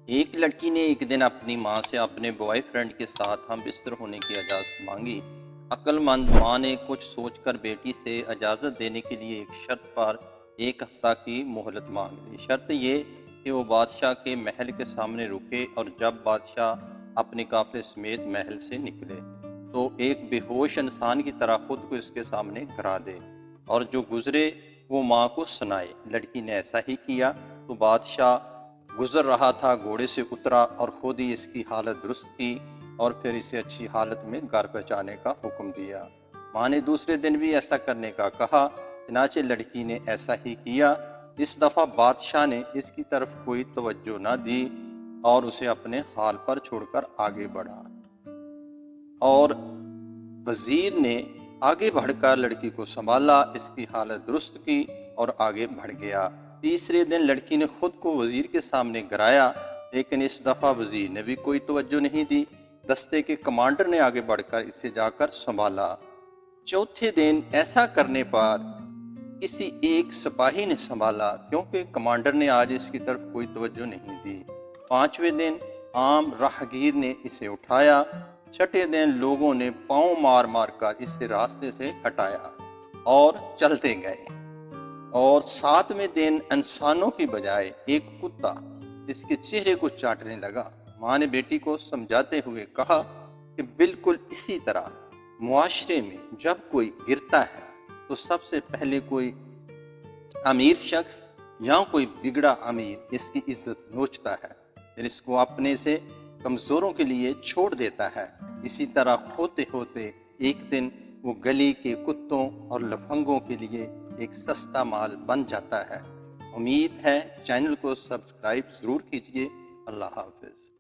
ایک لڑکی نے ایک دن اپنی ماں سے اپنے بوائے فرینڈ کے ساتھ ہم بستر ہونے کی اجازت مانگی۔ عقل مند ماں نے کچھ سوچ کر بیٹی سے اجازت دینے کے لیے ایک شرط پر 1 ہفتہ کی مہلت مانگ لی۔ شرط یہ کہ وہ بادشاہ کے محل کے سامنے رکے اور جب بادشاہ اپنے قافلے سمیت محل سے نکلے تو ایک بے ہوش انسان کی طرح خود کو اس کے سامنے گرا دے اور جو گزرے وہ ماں کو سنائے۔ لڑکی نے ایسا ہی کیا تو بادشاہ گزر رہا تھا، گھوڑے سے اترا اور خود ہی اس کی حالت درست کی اور پھر اسے اچھی حالت میں گھر پہنچانے کا حکم دیا۔ ماں نے دوسرے دن بھی ایسا کرنے کا کہا، چنانچہ لڑکی نے ایسا ہی کیا۔ اس دفعہ بادشاہ نے اس کی طرف کوئی توجہ نہ دی اور اسے اپنے حال پر چھوڑ کر آگے بڑھا، اور وزیر نے آگے بڑھ کر لڑکی کو سنبھالا، اس کی حالت درست کی اور آگے بڑھ گیا۔ تیسرے دن لڑکی نے خود کو وزیر کے سامنے گرایا، لیکن اس دفعہ وزیر نے بھی کوئی توجہ نہیں دی۔ دستے کے کمانڈر نے آگے بڑھ کر اسے جا کر سنبھالا۔ چوتھے دن ایسا کرنے پر کسی ایک سپاہی نے سنبھالا، کیونکہ کمانڈر نے آج اس کی طرف کوئی توجہ نہیں دی۔ پانچویں دن عام راہگیر نے اسے اٹھایا۔ چھٹے دن لوگوں نے پاؤں مار مار کر اسے راستے سے ہٹایا اور چلتے گئے، اور ساتویں دن انسانوں کی بجائے ایک کتا اس کے چہرے کو چاٹنے لگا۔ ماں نے بیٹی کو سمجھاتے ہوئے کہا کہ بالکل اسی طرح معاشرے میں جب کوئی گرتا ہے تو سب سے پہلے کوئی امیر شخص یا کوئی بگڑا امیر اس کی عزت نوچتا ہے، پھر اس کو اپنے سے کمزوروں کے لیے چھوڑ دیتا ہے۔ اسی طرح ہوتے ہوتے ایک دن وہ گلی کے کتوں اور لفنگوں کے لیے ایک سستا مال بن جاتا ہے۔ امید ہے چینل کو سبسکرائب ضرور کیجیے۔ اللہ حافظ۔